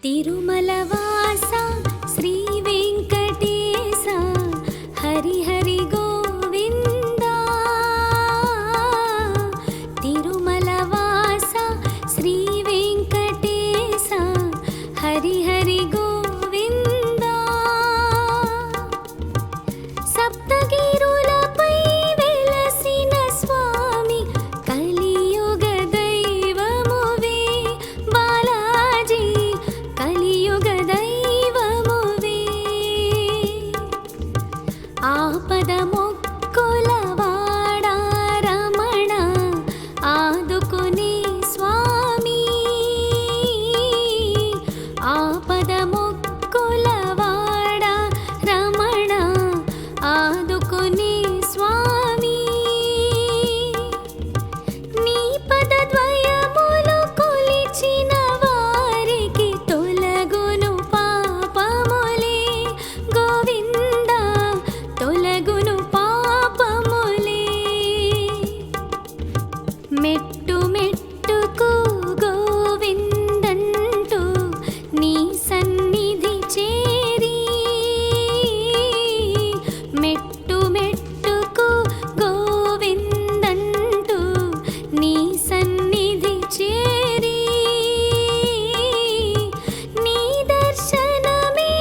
తిరుమలవాస శ్రీ వెంకటేశ హరి హరి గోవింద. తిరుమలవాస శ్రీ వెంకటేశ హరి హరి గోవింద. సప్తగిరులపై వెలసిన స్వామి కలియుగ దైవమువే బాలాజీ, కలియుగ దైవమువే. ఆపద మొక్కుల వాడా రమణ ఆదుకునే స్వామి. ఆపద మొక్కుల వాడా రమణ ఆదుకునే స్వామి. నీ పదద్వయములు కొలిచిన వారికి తొలగును పాపములే గోవింద, తొలగును పాపములే. మెట్టు మెట్టుకు గోవిందంటూ నీ సన్నిధి చేరి, మెట్టు మెట్టుకు గోవిందంటూ నీ సన్నిధి చేరి, నీ దర్శనమే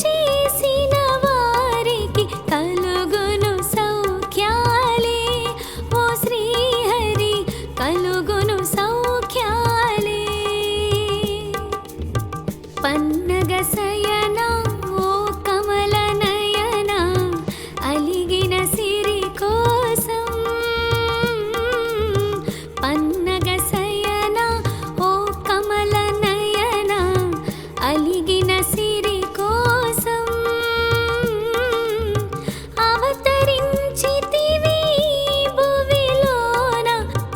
చేసిన వారికి కలుగును సౌఖ్యాలే ఓ శ్రీహరి, కలుగును సౌఖ్యాలే. పన్నగ శయన ఓ కమల నయన అలిగిన సిరి కోసం. పన్నగ శయన ఓ కమల నయన అలిగిన సిరి కోసం. అవతరించితివి భువిలోన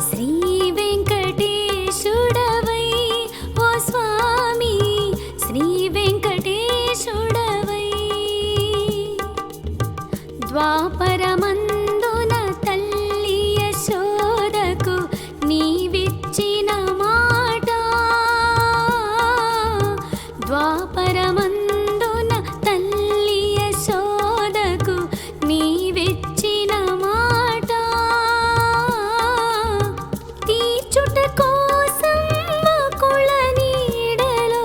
శ్రీ వెంకటేశుడవై ఓ స్వామి, శ్రీ వెంకటేశుడవై. ద్వాపరమందున తల్లి యశోదకు నీవిచ్చిన మాట, ద్వాపరమందున తల్లి యశోదకు నీవిచ్చిన మాట. తీర్చుట కోసం వకుళ నీడలో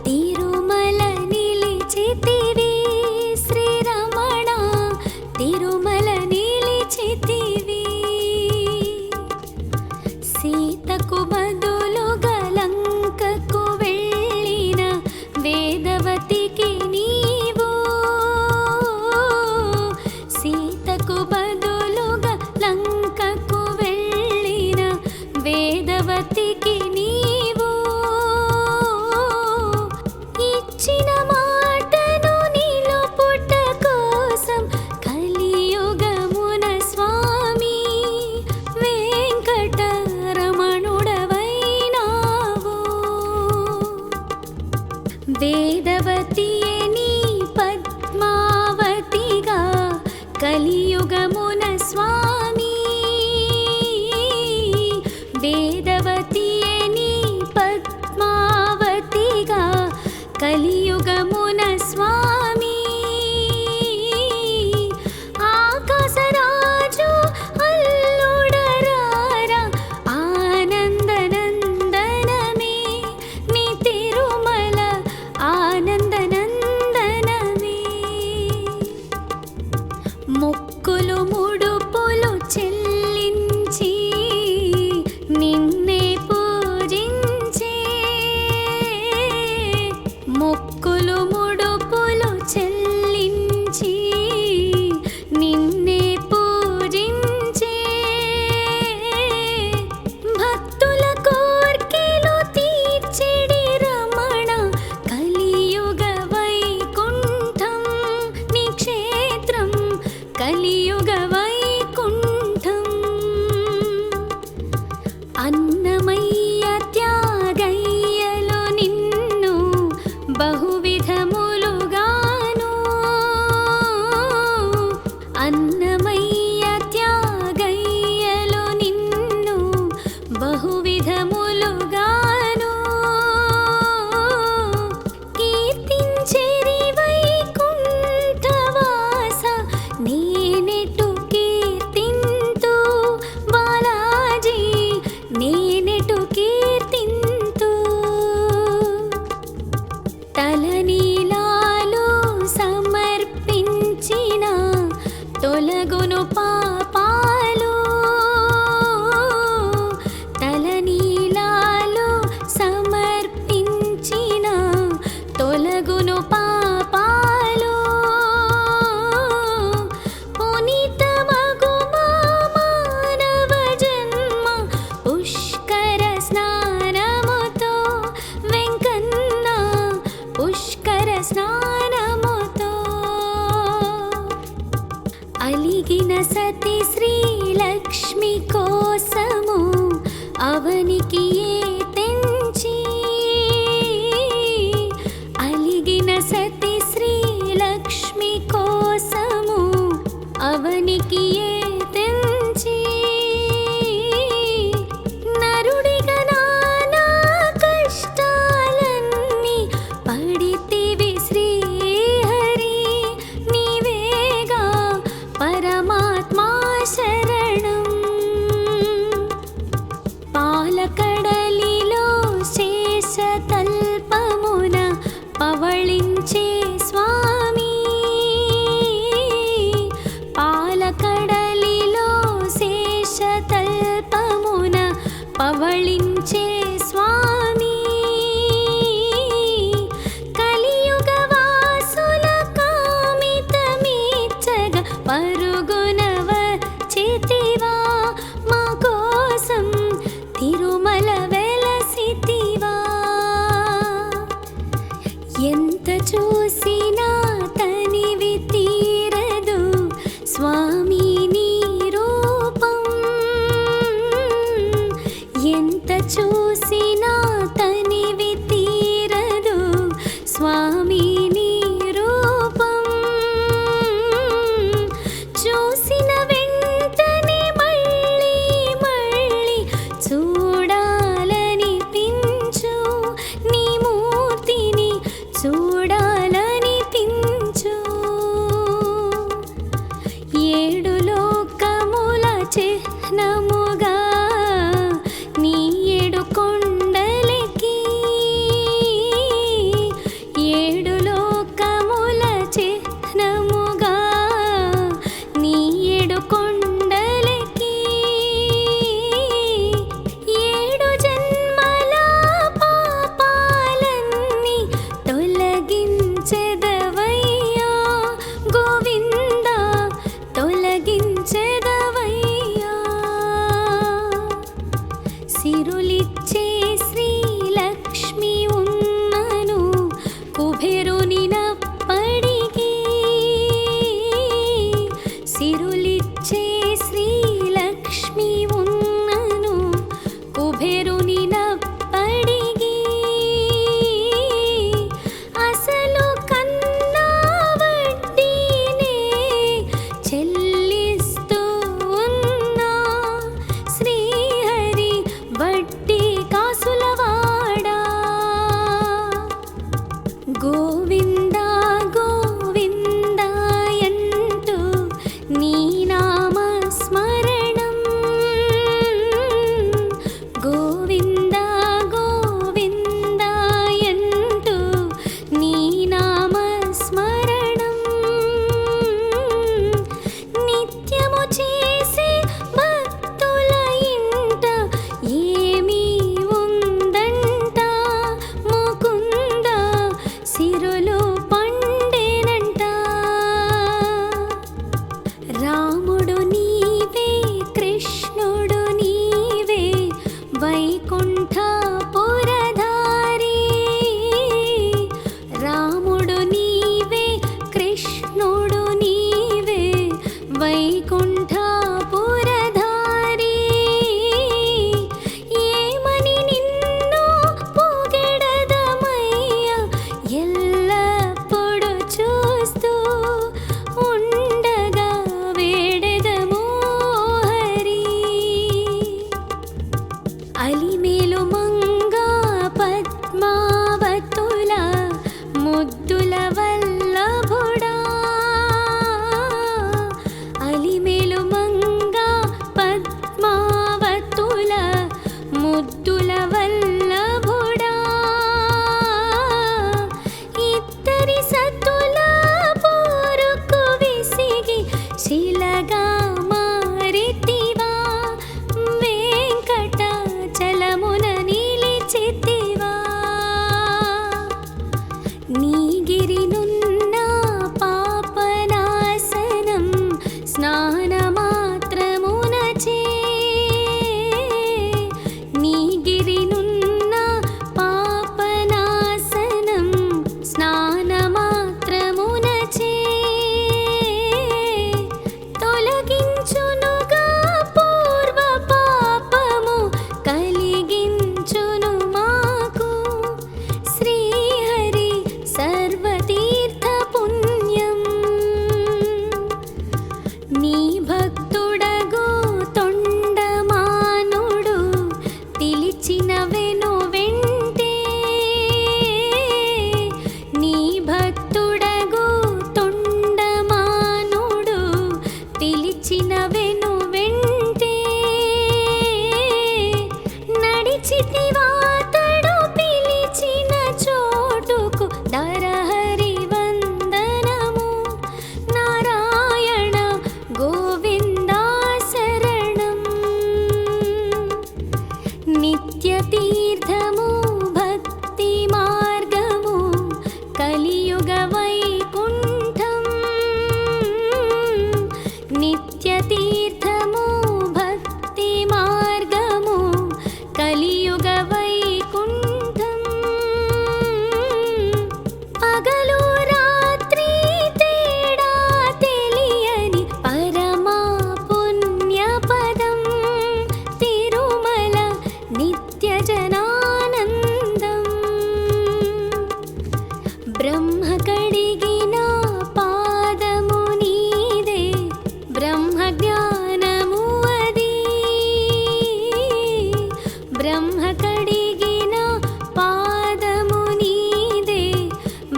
తిరుమల నిలిచితివి శ్రీరమణ, తిరుమల నిలిచితివి. సీతకు బదులుగా లంకకు వెళ్ళిన వేదవతికి నీవు, సీతకు బదులుగా లంకకు వెళ్ళిన వేదవతికి నీవు. ఇచ్చిన మాటను నిలుపుట కోసం కలియుగమున స్వామి వెంకటరమణుడవైనావు. వేదవతియే నీ పద్మావతిగా కలియుగమున స్వామి. వేదవతియే నీ పద్మావతిగా కలియుగమున స్వామి. ఆకాశరాజు అల్లుడరారా ఆనందనందనమే, నీ తిరుమల ఆనందనందనమే. మొక్కులు ముడుపులు చెల్లించి నిన్నే పూజించే, మొక్కులు ముడుపులు చెల్లించి నిన్నే పూజించే. భక్తుల కోర్కెలు తీర్చెడి రమణ కలియుగ వైకుంఠం నీ క్షేత్రం, కలియుగ వైకుంఠం. అన్నమయ్య త్యాగయ్యలో నిన్ను బహువిధములుగాను, అన్నమయ్య త్యాగయ్యలో నిన్ను బహువిధములుగాను. అలిగిన సతి శ్రీలక్ష్మి కోసము అవనికి ఏ తెంచి అలిగిన సతి శ్రీలక్ష్మి కోసము అవనికి ఏ తెంచి నరుడిగా నానా కష్టాలన్నీ పడితివి శ్రీహరి నీవేగా పరమాత్మా శరణం పాలకడ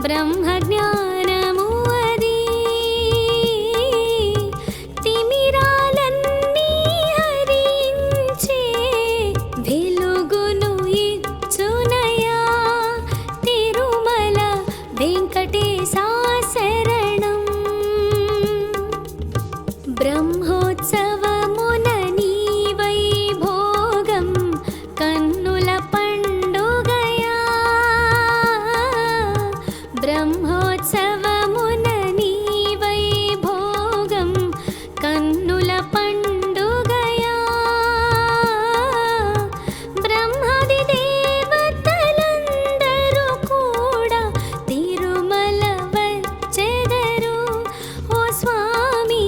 బ్రహ్మజ్ఞానము అది తిమిరాలన్నీ హరించే వెలుగును ఇచ్చునయా తిరుమల వెంకటేశా శరణం. బ్రహ్మోత్సవమున నీ వైభోగం కన్నుల పండుగయా బ్రహ్మోత్సవమున నీ వైభోగం కన్నుల పండుగయా బ్రహ్మాది దేవతలందరూ కూడా తిరుమల వచ్చెదరు. ఓ స్వామి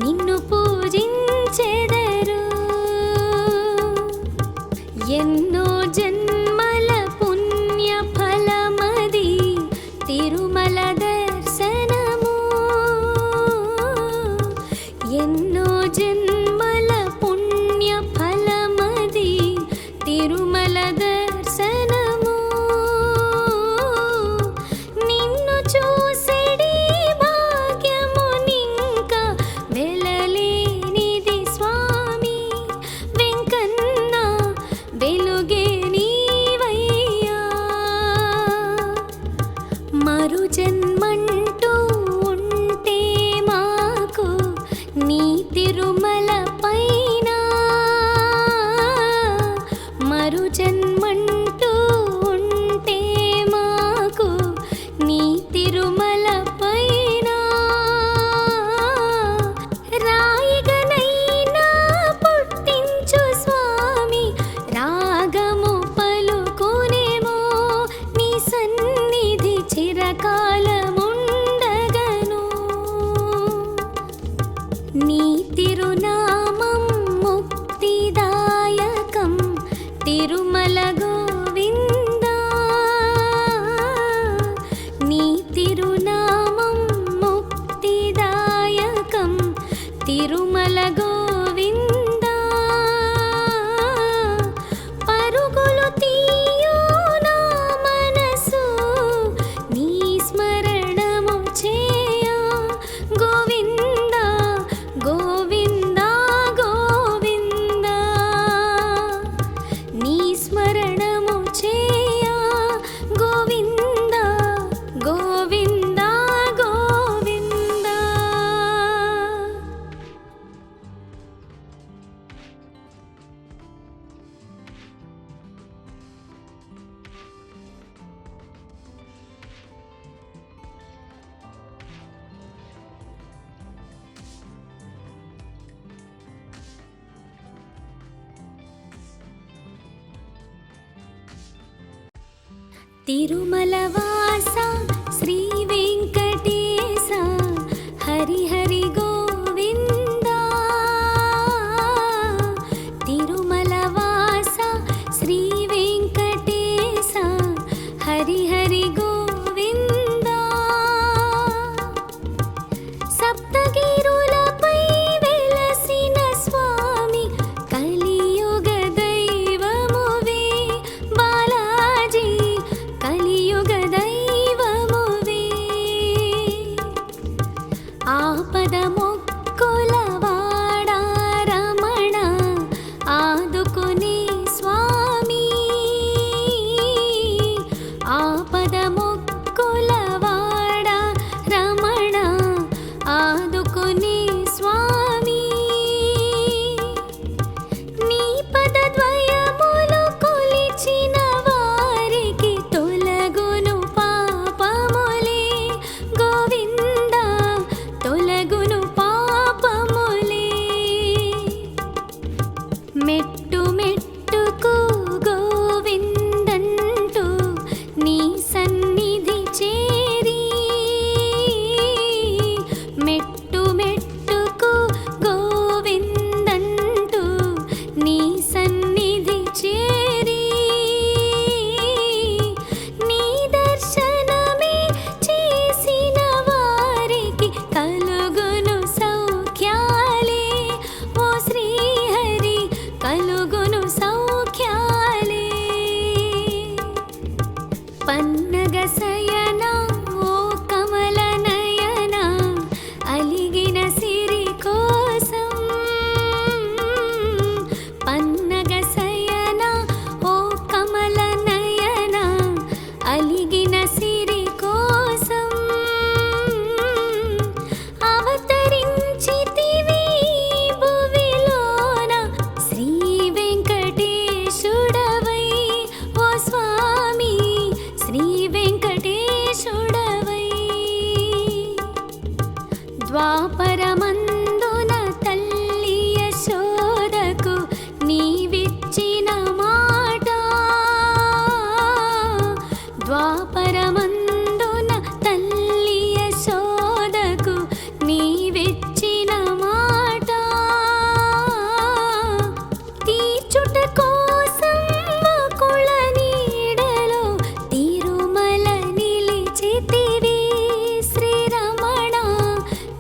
నిన్ను పూజించెదరు. ఎన్నో జన్మల పుణ్య ఫలమది తిరుమల దర్శనము. ఎన్నో జన్మల పుణ్య ఫలమది తిరుమల దర్శనము. నిన్ను చూసెడి భాగ్యమునింక వెలలేనిది స్వామి వెంకన్న వెలుగే నీవయ్యా. మరు జన్మంటూ ఉంటే మాకు నీ తిరుమల పైన మరు జన్మంటూ ఉంటే మాకు నీ తిరుమల పైన రాయిగనైనా పుట్టించు స్వామి రాగము పలుకునేమో నీ సన్నిధి చిరకాలముండగను. నీ తిరునామం ముక్తిదాయకం తిరుమల గోవిందా. నీ తిరునామం ముక్తిదాయకం తిరుమల గోవిందా. పరుగులు తీయు నా మనసు నీ స్మరణము చేయ గోవిందా గోవిందా గోవిందా. నీ స్మరణము చేయ గోవిందా గోవిందా గోవిందా. తిరుమల వాస శ్రీ వెంకటేశ హరి హరి గోవిందా. తిరుమల వాస శ్రీ వెంకటేశ హరి హరి గోవిందా. సప్తగిరులపై వెలసిన స్వామి కలియుగ దైవమువే బాలాజీ కలియుగ దైవమువే. ఆపద మొక్కుల వాడా రమణ ఆదుకునే స్వామి. ఆపద మొక్కుల వాడా రమణ ఆదుకునే స్వామి. నీ పదద్వయములు కొలిచిన వారికి తొలగును పాపములే గోవిందా తొలగును పాపములే. మెట్టు మెట్టుకు గోవిందంటూ నీ సన్నిధి చేరి మెట్టు మెట్టుకు గోవిందంటూ నీ సన్నిధి చేరి నీ దర్శనమే చేసిన వారికి కలుగును సౌఖ్యాలే. ఓ శ్రీహరి కలుగును సౌఖ్యాలే. పన్నగ శయనా ద్వాపరమందున తల్లి యశోదకు నీవిచ్చిన మాట, ద్వాపరమందున తల్లి యశోదకు నీవిచ్చిన మాట, తీర్చుట కోసం వకుళ నీడలో తిరుమల నిలిచితివి శ్రీరమణ,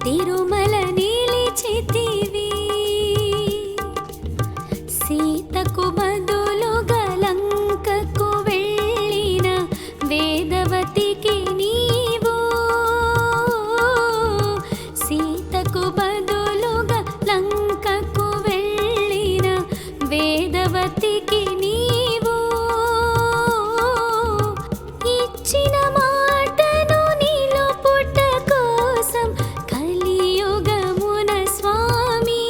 తిరుమల నిలిచితివి. సీతకు బదులుగా లంకకు వెళ్ళిన వేదవతికి నీవు, సీతకు బదులుగా లంకకు వెళ్ళిన వేదవతికి నీవు, ఇచ్చిన మాటను నిలుపుట కోసం కలియుగమున స్వామి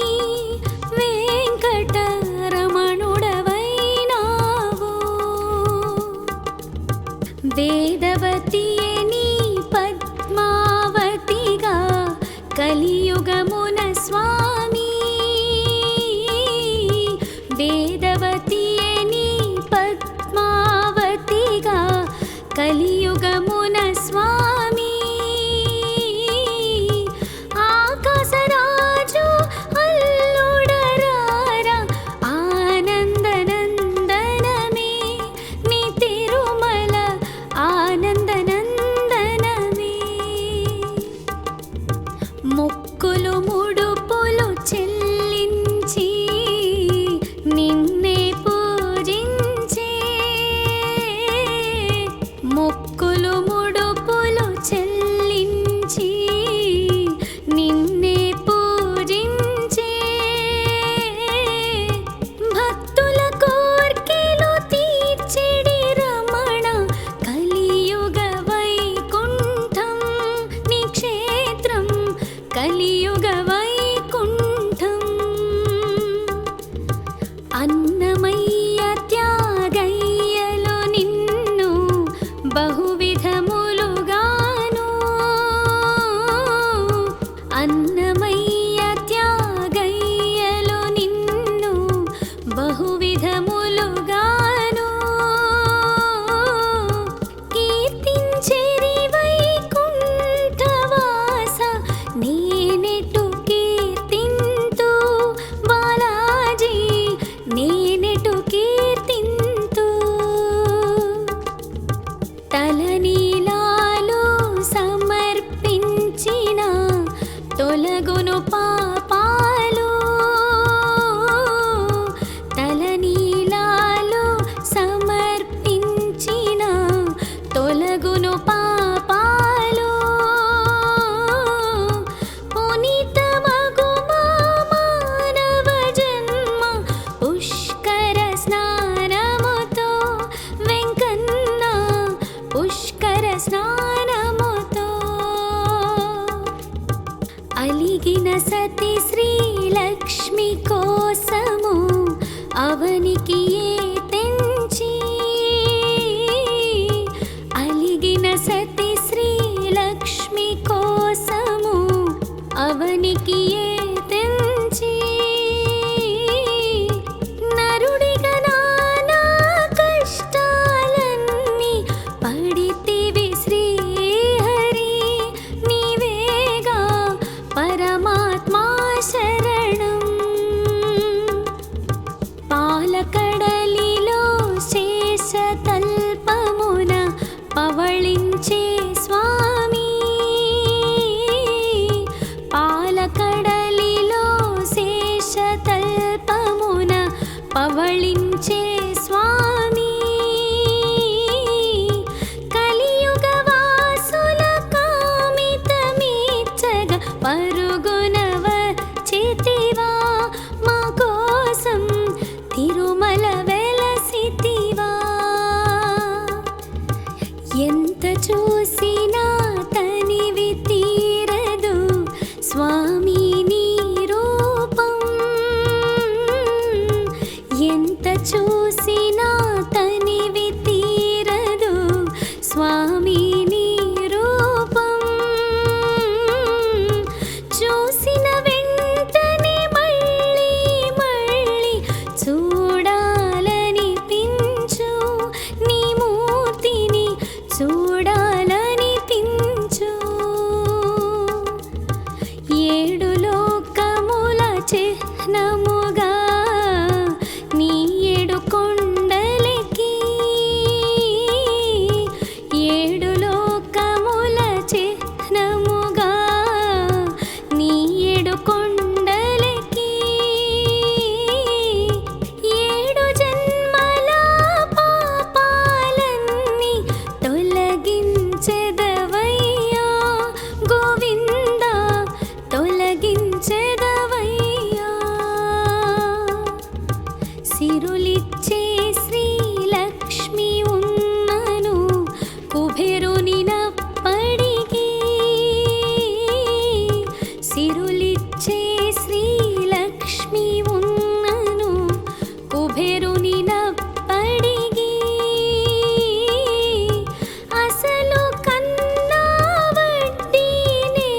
వెంకటరమణుడవైనావు. వేదవతియే నీ పద్మావతిగా కలియుగమున స్వామి, వేదవతియే నీ పద్మావతిగా కలియుగమున స్వామి. ఆకాశరాజు అల్లుడరారా ఆనందనందనమే, నీ తిరుమల ఆనందనందనమే. మొక్కులు ముడుపులు చెల్లించి నిన్నే పూజించే, మొక్కులు ముడుపులు చెల్లించి నిన్నే పూజించే, భక్తుల కోర్కెలు తీర్చెడి రమణ కలియుగ వైకుంఠం నీ క్షేత్రం, కలియుగ వైకుంఠం. అన్నమయ్య త్యాగయ్యలో నిన్ను బహువిధములుగాను, అన్నమయ్య త్యాగయ్యలో నిన్ను బహువిధములుగాను, కీర్తించెరి వైకుంఠవాస నేనెటు కీర్తింతు బాలాజీ, నేనెటు కీర్తింతు. తలనీలాలు సమర్పించిన తొలగును పాపాలు, తలనీలాలు సమర్పించిన తొలగును పాపాలు, పునీతమగు మా మానవ జన్మ పుష్కర స్నానముతో వెంకన్న, పుష్కర స్నానముతో. అలిగిన సతి శ్రీలక్ష్మి కోసము అవనికి ఏ తెంచి, అలిగిన సతి శ్రీలక్ష్మి కోసము అవనికి ఏ తెంచి, నరుడిగా నానా కష్టాలన్నీ పడితివి శ్రీహరి, నీవేగా పరమాత్మా శరణం. పాలకడలిలో శేషతల్పమున పవళించే స్వామి, పాలకడలిలో శేషతల్పమున పవళించే స్వామి, కలియుగ వాసుల కామితమీచ్చగ పరుగున వచ్చితివా, మా కోసం తిరుమల వెలసితివా. ఎంత చూసినా తనివి తీరదు స్వామి నీ రూపం, ఎంత చూసినా తనివి తీరదు స్వామి నీ రూపం. చూడాలనిపించు. ఏడు లోకముల చిహ్నముగా నీ ఏడు కొండలకి, ఏడు లోకముల చిహ్నముగా నీ ఏడు కొండలకి, ఏడు జన్మల పాపాలన్నీ తొలగించెదవయ్యా గోవింద, తొలగించెదవయ్యా. సిరులిచ్చే శ్రీలక్ష్మి ఉన్నను కుబేరునినప్పటికీ, సిరులిచ్చే శ్రీలక్ష్మి ఉన్నను కుబేరునినప్పటికీ, అసలు కన్నా వడ్డీనే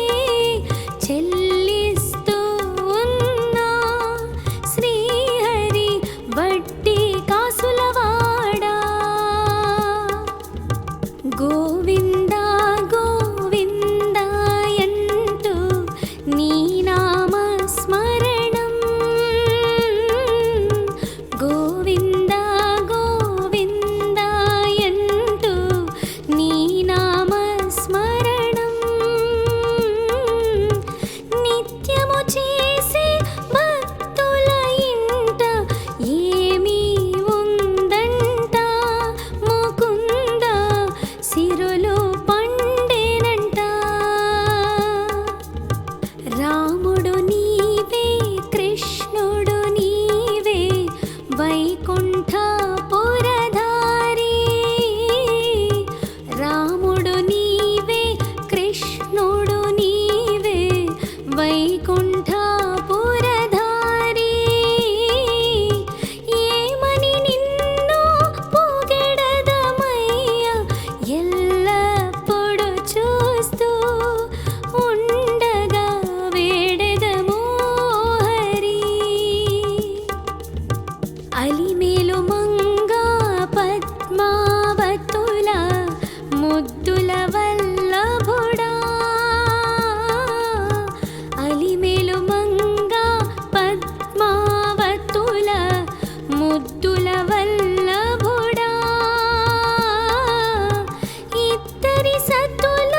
చెల్లిస్తూ ఉన్నా శ్రీహరి వడ్డీ కాసులవాడా. గోవింద గోవిందాయంటూ నీ నామ స్మరణం, గోవింద గోవిందాయంటూ నీ నామ స్మరణం, నిత్యము చేసే భక్తుల ఇంట ఏమీ ఉందంట ముకుంద, సిరులు పండేనంట. రాముడు నీవే కృష్ణుడు నీవే వైకుంఠపురధారి, రాముడు నీవే కృష్ణుడు నీవే వైకుంఠపురధారి, ఏమని నిన్ను పొగడదమయ్యా ఎల్లప్పుడూ చూస్తూ ఉండగా వేడెదము హరి. అలిమేలు మంగా పద్మావతుల ముద్దుల వల్లభుడా, అలిమేలు మంగా పద్మావతుల ముద్దుల వల్లభుడా, ఇద్దరి సతుల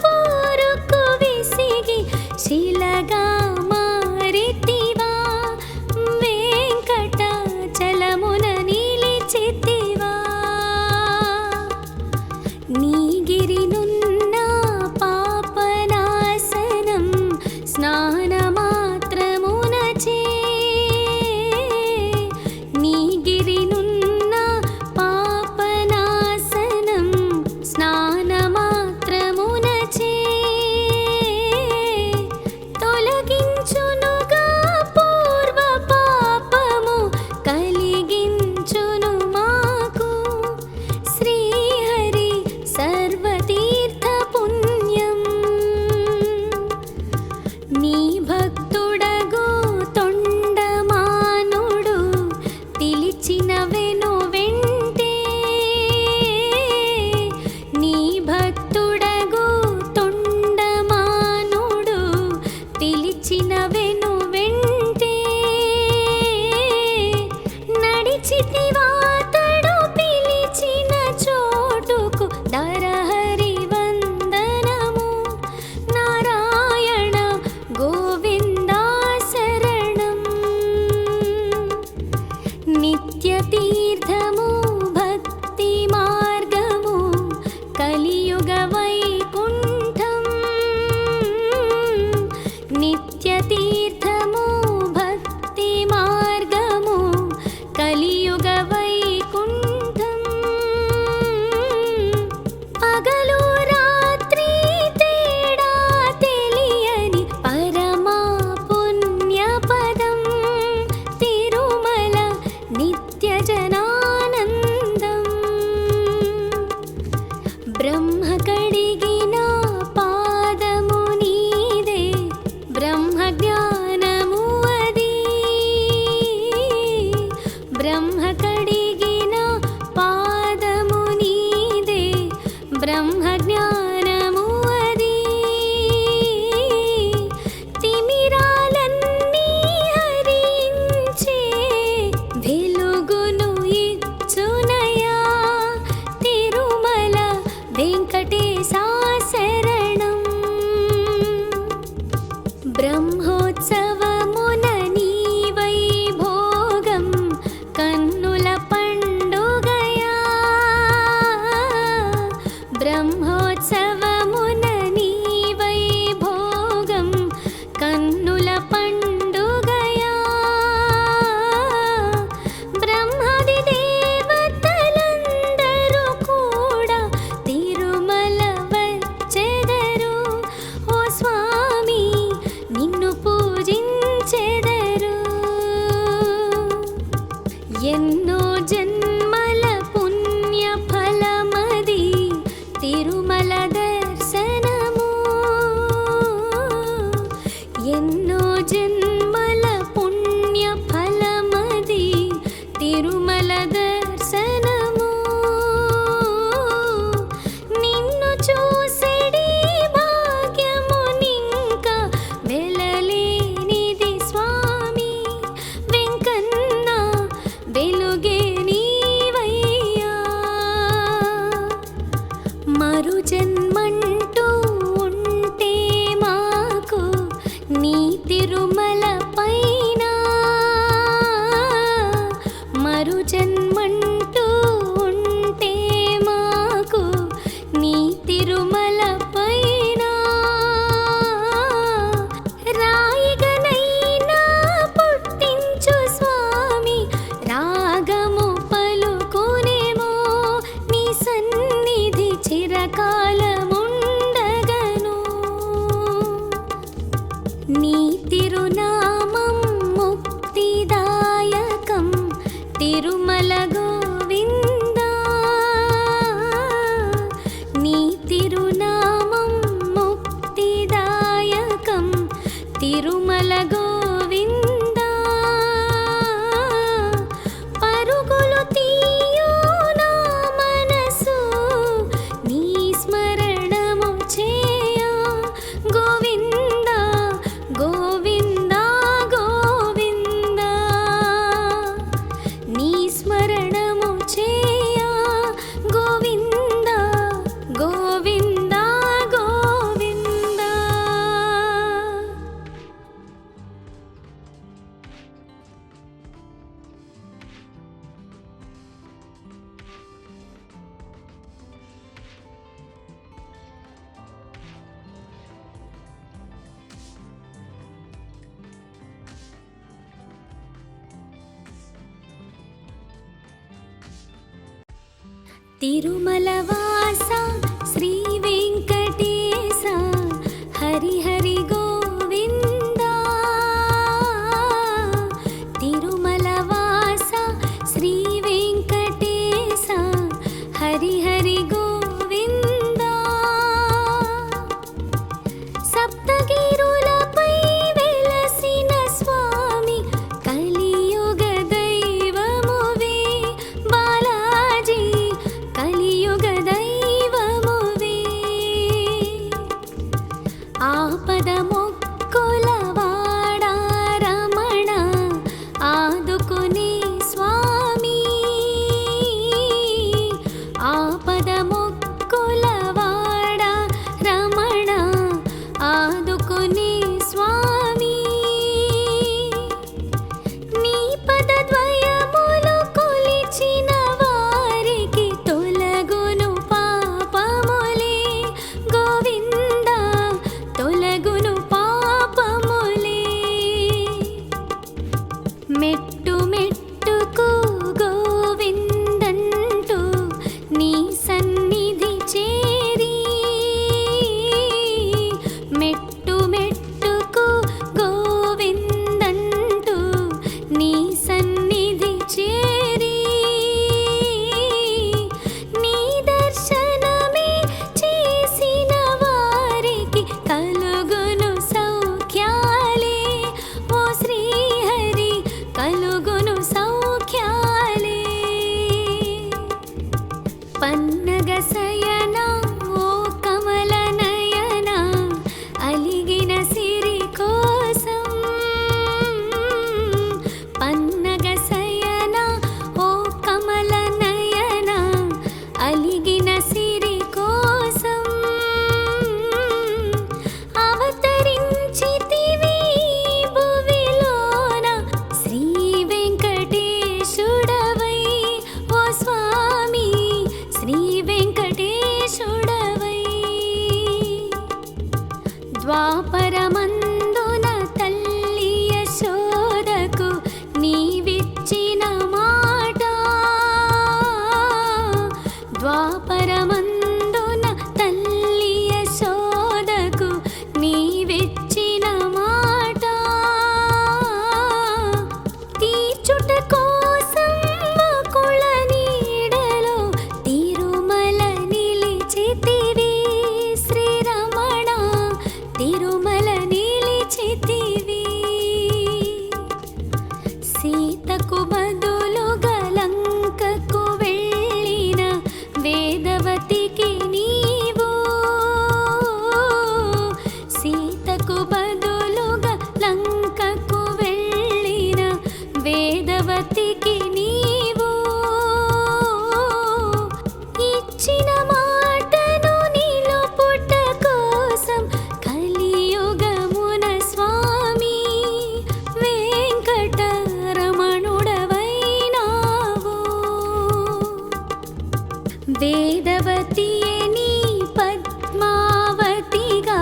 పోరుకు విసిగి శిలగా మారితివా, వెంకటాచలమున నిలిచితివా. నీగిరినున్న పాపనాశనం స్నానమాత్రమునచే, నీగిరినున్న పాపనాశనం స్నానమాత్రమునచే, తొలగించునుగా పూర్వ పాపము కలిగించును మాకు శ్రీహరి సర్వతీర్థ పుణ్యం. నీ భక్తుడగు తొండమానుడు పిలిచిన వెను వెంటే, నీ భక్తుడగు తొండమానుడు పిలిచిన వెను వెంటే, నడిచితివాతడు పిలిచిన చోటుకు దరహరి వందనము, నారాయణ గోవిందా శరణం. నిత్య తీర్థము భక్తి మార్గము కలియుగ వైకుంఠం, నిత్య తీర్థము భక్తి మార్గము కలియుగ వైకుంఠం. పగలు రాత్రి తేడా తెలియని పరమా పుణ్యపదం తిరుమల నిత్య జనానందం. బ్రహ్మ కడిగిన పాదము నీదే, బ్రహ్మ జ్ఞానము అది, బ్రహ్మ కడిగిన పాదము నీదే, బ్రహ్మ బ్రహ్మజ్ఞానము అది తిమిరాలన్నీ హరించే వెలుగును ఇచ్చునయా తిరుమల వెంకటేశా శరణం. బ్రహ్మోత్సవమున నీ వైభోగం కన్నుల పండుగయా బ్రహ్మోత్సవమున నీ వైభోగం కన్నుల పండుగయా బ్రహ్మాది దేవతలందరూ కూడా తిరుమల వచ్చెదరు. ఓ స్వామి నిన్ను పూజించెదరు. ఎన్నో జన్మల పుణ్య ఫలమది తిరుమల దర్శనము. ఎన్నో జన్మల పుణ్య ఫలమది తిరుమల దర్శనము. నిన్ను చూసెడి భాగ్యమునింక వెలలేనిది స్వామి వెంకన్న వెలుగే నీవయ్యా. మరు జన్మంటూ ఉంటే మాకు నీ తిరుమల పైన మరు జన్మంటూ ఉంటే మాకు నీ తిరుమల పైన రాయిగనైనా పుట్టించు స్వామి రాగము పలుకునేమో నీ సన్నిధి చిరకాలముండగను. నీ తిరునామం ముక్తిదాయకం తిరుమల గోవిందా. నీ తిరునామం ముక్తిదాయకం తిరుమల గోవిందా. పరుగులు తీయు నా మనసు నీ స్మరణము చేయా గోవిందా గోవిందా గోవిందా. నీ స్మరణము చేయా గోవిందా గోవిందా గోవిందా. తిరుమల వాస శ్రీ వెంకటేశ హరి హరి గోవిందా. తిరుమల వాస శ్రీ వెంకటేశ హరి హరి గోవిందా. సప్తగిరులపై వెలసిన స్వామి కలియుగ దైవమువే బాలాజీ కలియుగ దైవమువే. ఆపద మొక్కుల వాడా రమణ ఆదుకునే స్వామి. ఆపద మొక్కుల వాడా రమణ ఆదుకునే స్వామి. నీ పదద్వయములు కొలిచిన వారికి తొలగును పాపములే గోవిందా తొలగును ద్వాపరమందున తల్లి యశోదకు నీవిచ్చిన మాట ద్వాపరమందున తల్లి యశోదకు నీవిచ్చిన మాట తీర్చుట కోసం వకుళ నీడలో తిరుమల నిలిచితివి శ్రీరమణ తిరుమల నిలిచితివి సీతకు బదులుగా లంకకు వెళ్ళిన వేదవతికి నీవు సీతకు బదులుగా లంకకు వెళ్ళిన వేదవతికి నీవు ఇచ్చిన మాటను నిలుపుట కోసం కలియుగమున స్వామి వెంకటరమణుడవైనావు వేదవతియే నీ పద్మావతిగా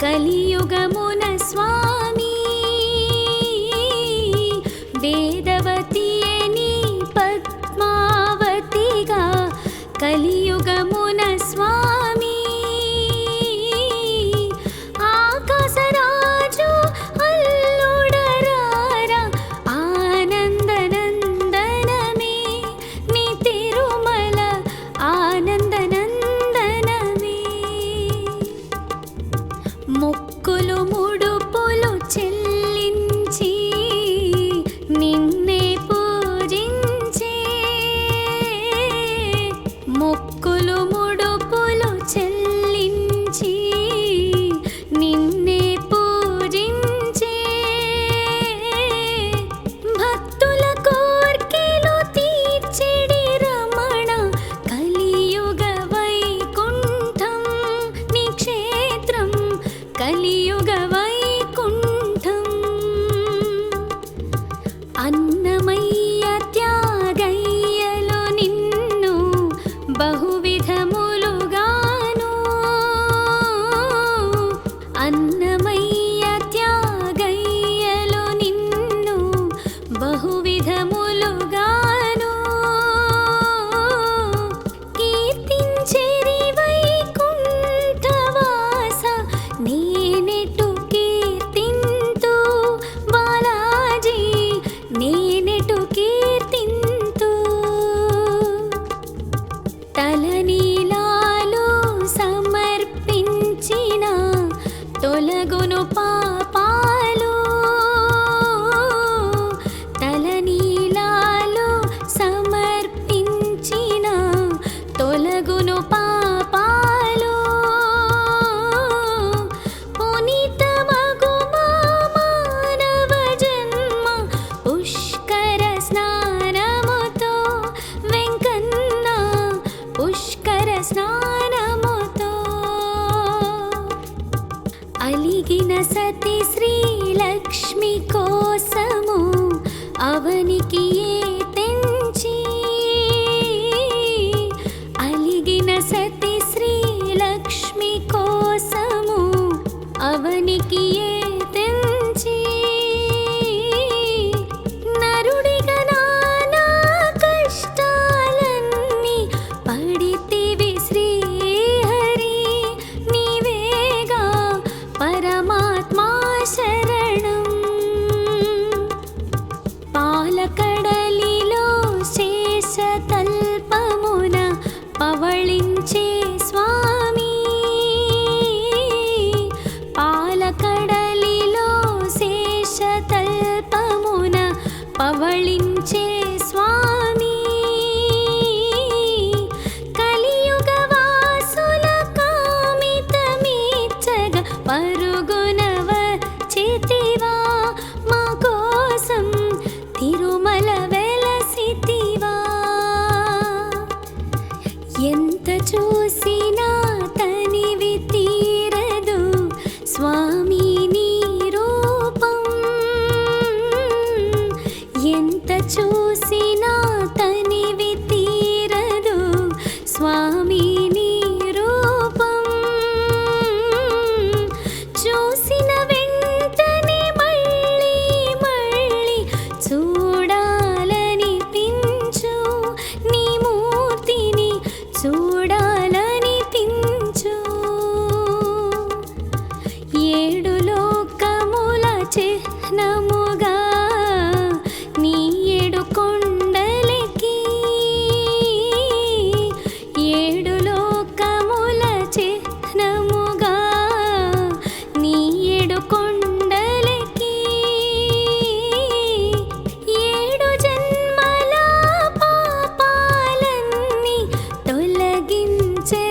కలియుగమున స్వామి వేదవతియే నీ పద్మావతిగా కలియుగమున స్వామి ఆకాశరాజు అల్లుడరారా ఆనందనందనమే నీ తిరుమల ఆనందనందనమే మొక్కులు ముడుపులు చెల్లించి నిన్నే పూజించే మొక్కులు ముడుపులు చెల్లించి నిన్నే పూజించే భక్తుల కోర్కెలు తీర్చెడి రమణ కలియుగ వైకుంఠం నీ క్షేత్రం కలియుగ వైకుంఠం అన్నమయ్య త్యాగయ్యలో నిన్ను బహువిధములుగాను అన్నమయ్య త్యాగయ్యలో నిన్ను బహువిధములుగాను కీర్తించెరి వైకుంఠవాస నేనెటు ఏడు లోకముల చిహ్నముగా నీ ఏడు కొండలకి ఏడు లోకముల చిహ్నముగా నీ ఏడు కొండలకి ఏడు జన్మల పాపాలన్నీ తొలగించెదవయ్యా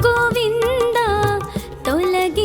గోవిందా తొలగించెదవయ్యా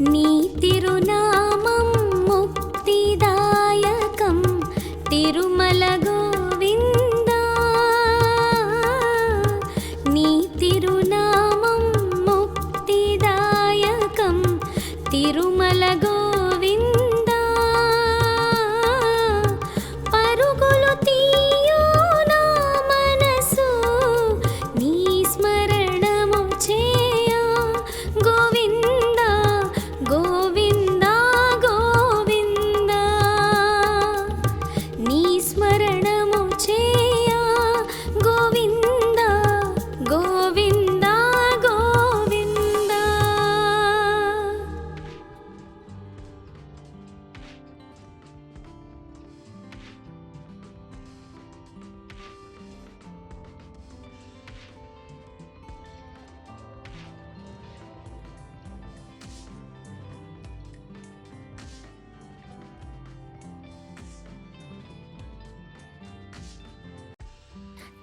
నీ తిరునామం ముక్తిదాయకం తిరుమల గోవిందా నీ తిరునామం ముక్తిదాయకం తిరుమల గోవిందా పరుగులు తీయు నా మనసు నీ స్మరణము చేయ గోవిందా గోవిందా గోవిందా నీ స్మరణము చేయ గోవిందా గోవిందా గోవిందా.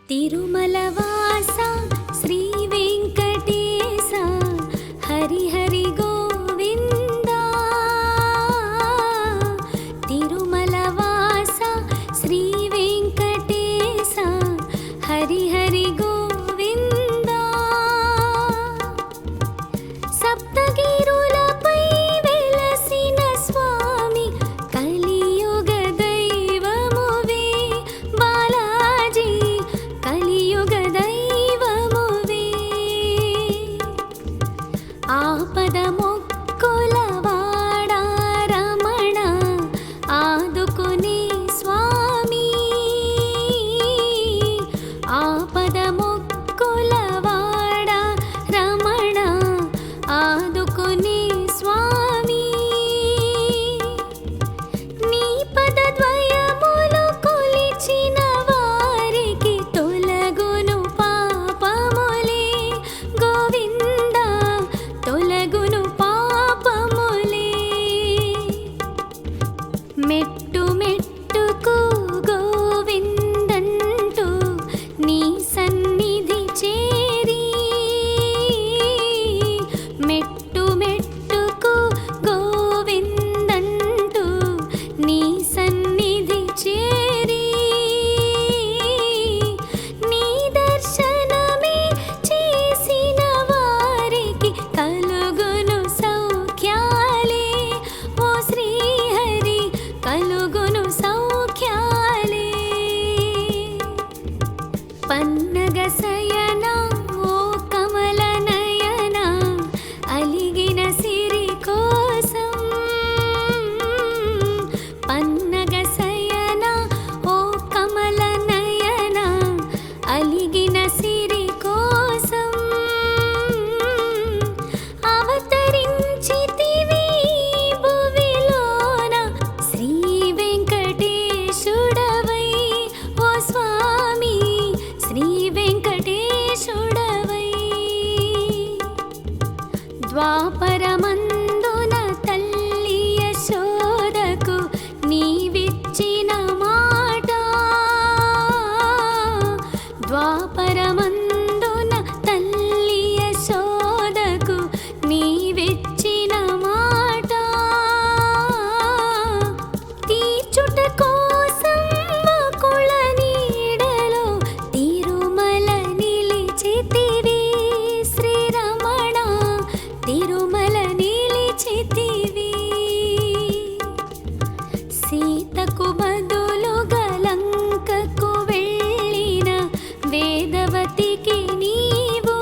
తిరుమల వాస శ్రీ వెంకటేశ హరి హరి గోవిందా తిరుమల వాస శ్రీ వెంకటేశ హరి హరి గోవిందా సప్తగిరులపై వెలసిన స్వామి కలియుగ దైవమువే బాలాజీ కలియుగ దైవమువే ఆపద మొక్కుల వాడా రమణ ఆదుకునే స్వామి ఆపద మొక్కుల వాడా రమణ ఆదుకునే స్వామి నీ పదద్వయములు కొలిచిన వారికి తొలగును పాపములే గోవిందా తొలగును పాపములే మెట్టు మెట్టుకు గోవిందంటూ నీ సన్నిధి చేరి మెట్టు మెట్టుకు గోవిందంటూ నీ సన్నిధి చేరి నీ దర్శనమే చేసిన వారికి కలుగును సౌఖ్యాలే ఓ శ్రీహరి కలుగును సౌఖ్యాలే పన్నగ శయన ఓ కమల నయన అలిగిన సిరి కోసం పన్నగ శయన ఓ కమల నయన అలిగిన సిరి కోసం అవతరించితివి భువిలోన శ్రీ వెంకటేశుడవై ఓ స్వామి శ్రీ వెంకటేశుడవై ద్వాపరమందున తల్లి యశోదకు నీవిచ్చిన మాట ద్వాపరమందున తల్లి యశోదకు నీవిచ్చిన మాట తీర్చుట కోసం వకుళ నీడలో తిరుమల నిలిచితివి శ్రీరమణ తిరుమల నిలిచితివి సీతకు బదులుగా లంకకు వెళ్ళిన వేదవతికి నీవు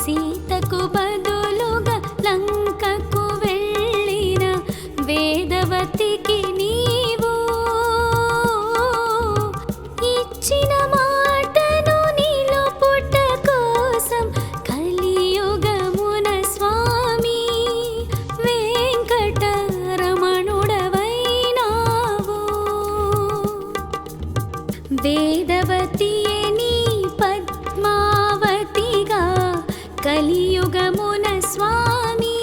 సీతకు బదులుగా లంకకు వెళ్ళిన వేదవతికి నీవు ఇచ్చిన మాటను నిలుపుట కోసం కలియుగమున స్వామి వెంకటరమణుడవైనావు వేదవతియే నీ పద్మావతిగా కలియుగమున స్వామి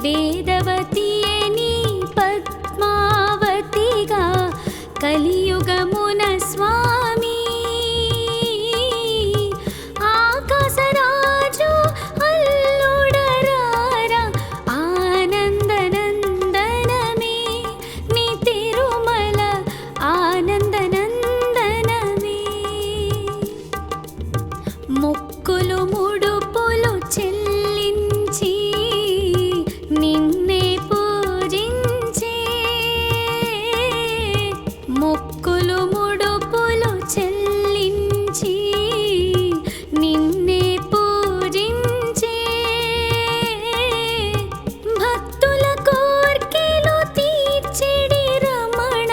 వేదవతియే నీ పద్మావతిగా కలియుగమున స్వామి ఆకాశరాజు మొక్కులు ముడుపులు చెల్లించి నిన్నే పూజించే మొక్కులు ముడుపులు చెల్లించి నిన్నే పూజించే భక్తుల కోర్కెలు తీర్చెడి రమణ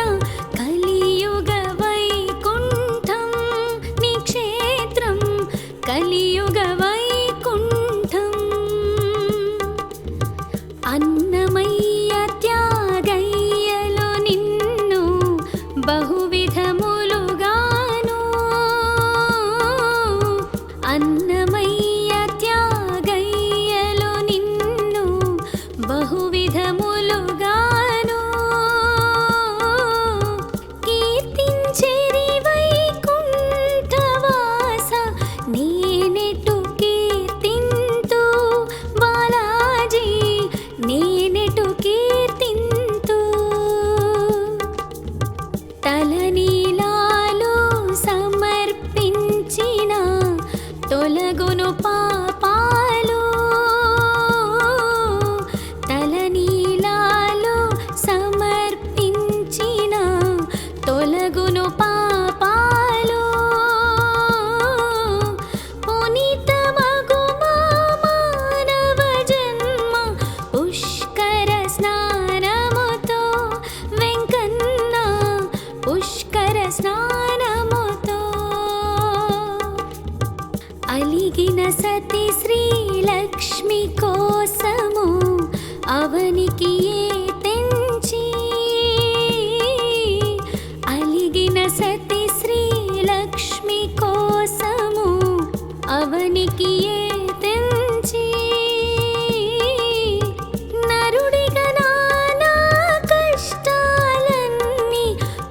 కలియుగ వైకుంఠం నీ క్షేత్రం కలియుగ వైకుంఠం అన్నమయ్య త్యాగయ్యలో నిన్ను బహువిధములుగాను అన్నమయ్య త్యాగయ్యలో నిన్ను బహువిధములుగాను కీర్తించెరి వైకుంఠవాస నేనెటు కీర్తింతు బాలాజీ నేనెటు కీర్తింతు తలనీలాలు సమర్పించిన తొలగును పాపాలు తలనీలాలు సమర్పించిన తొలగును పాపాలు పునీతమగు మా మానవ జన్మ పుష్కర స్నానముతో వెంకన్న పుష్కర స్నానముతో అలిగిన సతి శ్రీలక్ష్మి కోసము అవనికి ఏ తెంచి అలిగిన సతి శ్రీలక్ష్మి కోసము అవనికి ఏ తెంచి నరుడిగా నానా కష్టాలన్నీ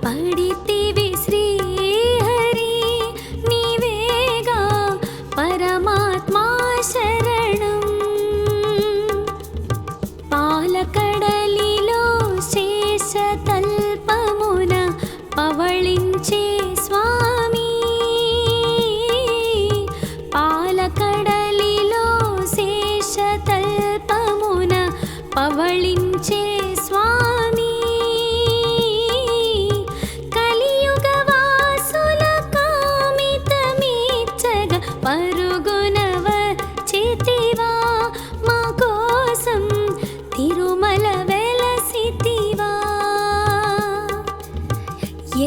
పడితివి శ్రీహరి నీవేగా పరమాత్మా శరణం పాలకడలిలో శేషతల్పమున పవళించే స్వామి పాలకడలిలో శేషతల్పమున పవళించే స్వామి కలియుగ వాసుల కామితమీచ్చగ పరుగున వచ్చితివా మా కోసం తిరుమల వెలసితివా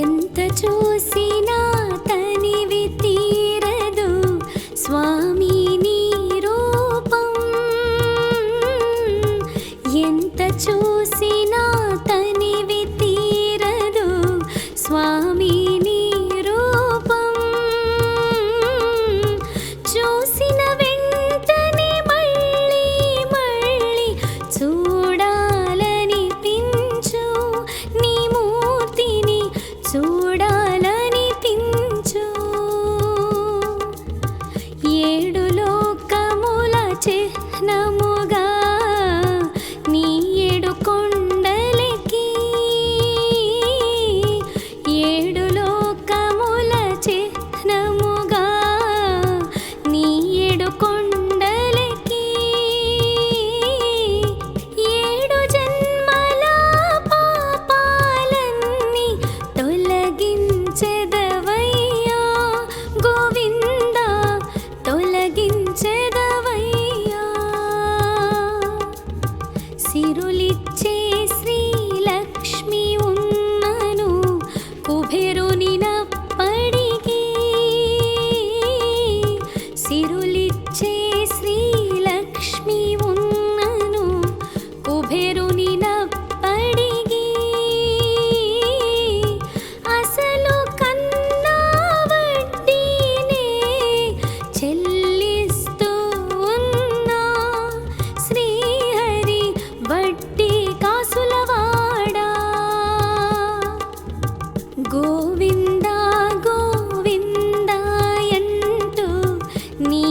ఎంత చూసినా తనివి తీరదు స్వామి నీ రూపం ఎంత చూసినా తనివి తీరదు స్వామి నీ రూపం చూసిన వెంటనే మళ్ళీ మళ్ళీ చూడాలనిపించు నీ మూర్తిని చూడాలనిపించు ఏడు లోకముల చిహ్నముగా నీ ఏడు కొండలకి ఏడు లోకముల చిహ్నముగా నీ ఏడు కొండలకి ఏడు జన్మల పాపాలన్నీ తొలగించెదవయ్యా గోవింద తొలగించెదవయ్యా సిరులిచ్చే శ్రీలక్ష్మి ఉన్నను కుబేరుని నప్పడికి సిరులిచ్చే శ్రీలక్ష్మి ఉన్నను కుబేరుని నప్పడికి అసలు కన్నా వడ్డీనే చెల్లిస్తూ ఉన్నా శ్రీహరి వడ్డీ కాసులవాడా గోవింద గోవిందాయంటూ నీ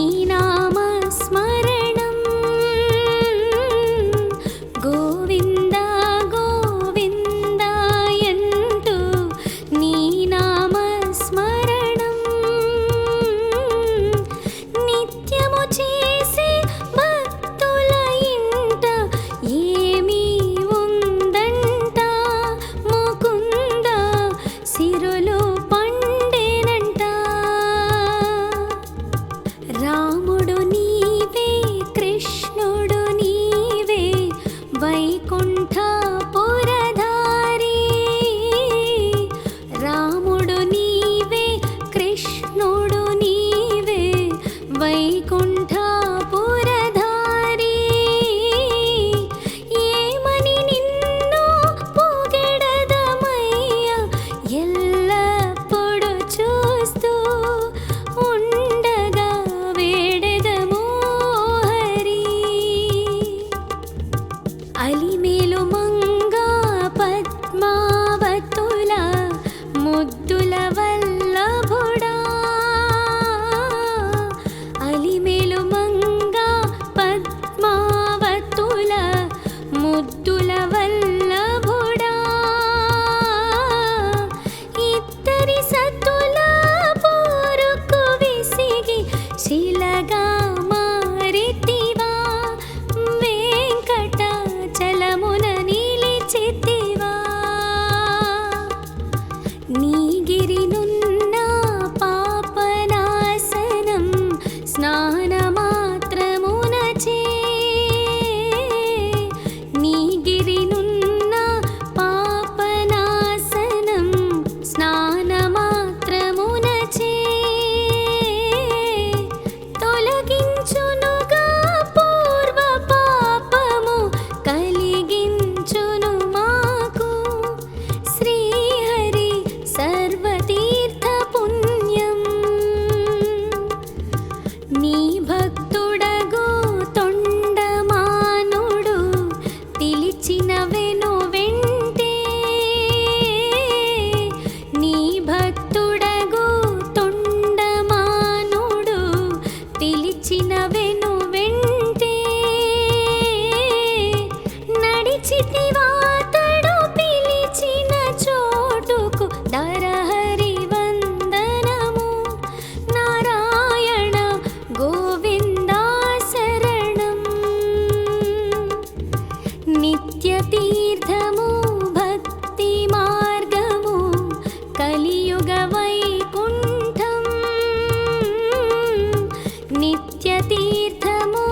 స్నానమాత్రమునచే నీ గిరినున్న పాపనాశనం స్నానమాత్రమునచే తొలగించునుగా పూర్వ పాపము కలిగించును మాకు శ్రీహరి సర్వతీర్థ పుణ్యం నీ భక్తుడగు తొండమానుడు పిలిచిన వెను వెంటే నీ భక్తుడగు తొండమానుడు పిలిచిన వెను వెంటే నడిచితివాతడు పిలిచిన చోటుకు దరహరి వందనము నారాయణ గోవిందా శరణం నిత్య తీర్థము భక్తి మార్గము కలియుగ వైకుంఠం నిత్య తీర్థము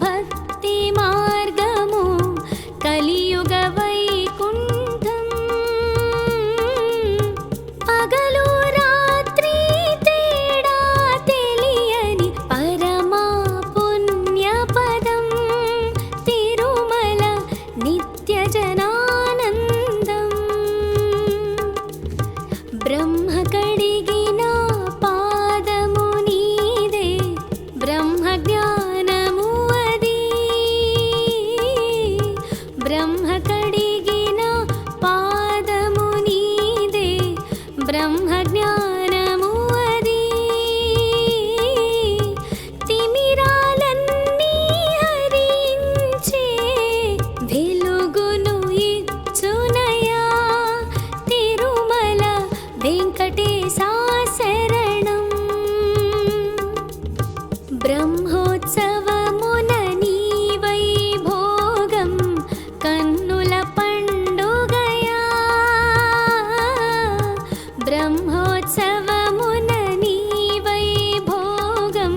భక్తి మార్గము కలియుగ వైకుంఠం పగలు రాత్రి తేడా తెలియని పరమా పుణ్యపదం తిరుమల నిత్య జనానందం బ్రహ్మ కడిగిన పాదము నీదే బ్రహ్మ జ్ఞానము అది బ్రహ్మ కడిగిన పాదము నీదే బ్రహ్మ జ్ఞానము అది తిమిరాలన్నీ హరించే వెలుగును ఇచ్చునయా తిరుమల వెంకటేశా శరణం బ్రహ్మోత్సవమున నీ వైభోగం కన్నుల పండుగయా బ్రహ్మోత్సవమున నీ వైభోగం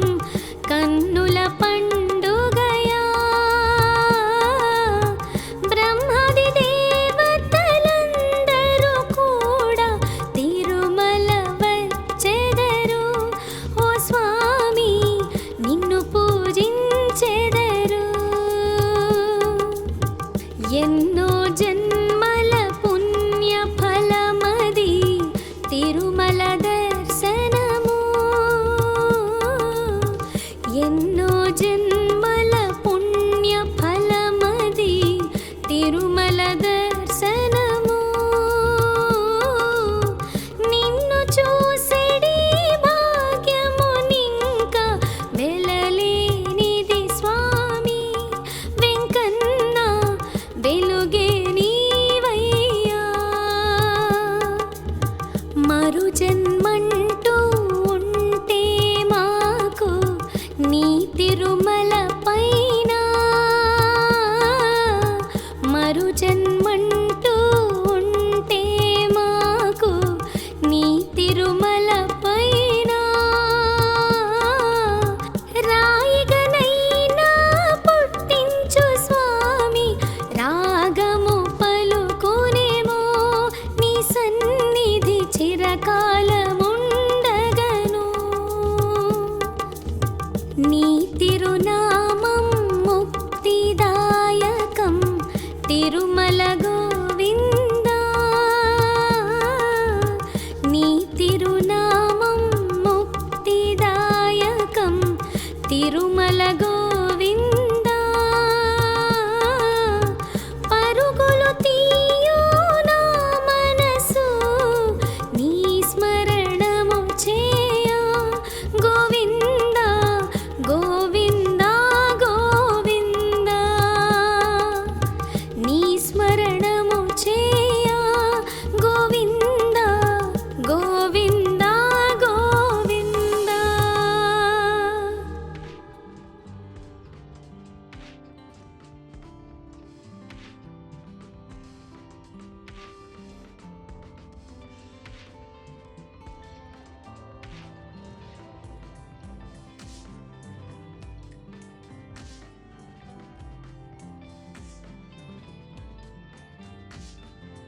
కన్నుల పండుగయా బ్రహ్మాది దేవతలందరూ కూడా తిరుమల వచ్చెదరు ఓ స్వామి నిన్ను పూజించెదరు ఎన్నో జన్మల పుణ్య ఫలమది తిరుమల దర్శనము ఎన్నో జన్మల పుణ్య ఫలమది తిరుమల దర్శనము నిన్ను చూసెడి భాగ్యమునింక వెలలేనిది స్వామి వెంకన్న వెలుగే నీవయ్యా మరు జన్మంటూ ఉంటే మాకు నీ తిరుమల పైన మరు జన్మంటూ ఉంటే మాకు నీ తిరుమల పైన రాయిగనైనా పుట్టించు స్వామి రాగము పలుకునేమో నీ సన్నిధి చిరకాలముండగను నీ తిరునామం ముక్తిదాయకం తిరుమల గోవిందా నీ తిరునామం ముక్తిదాయకం తిరుమల గోవిందా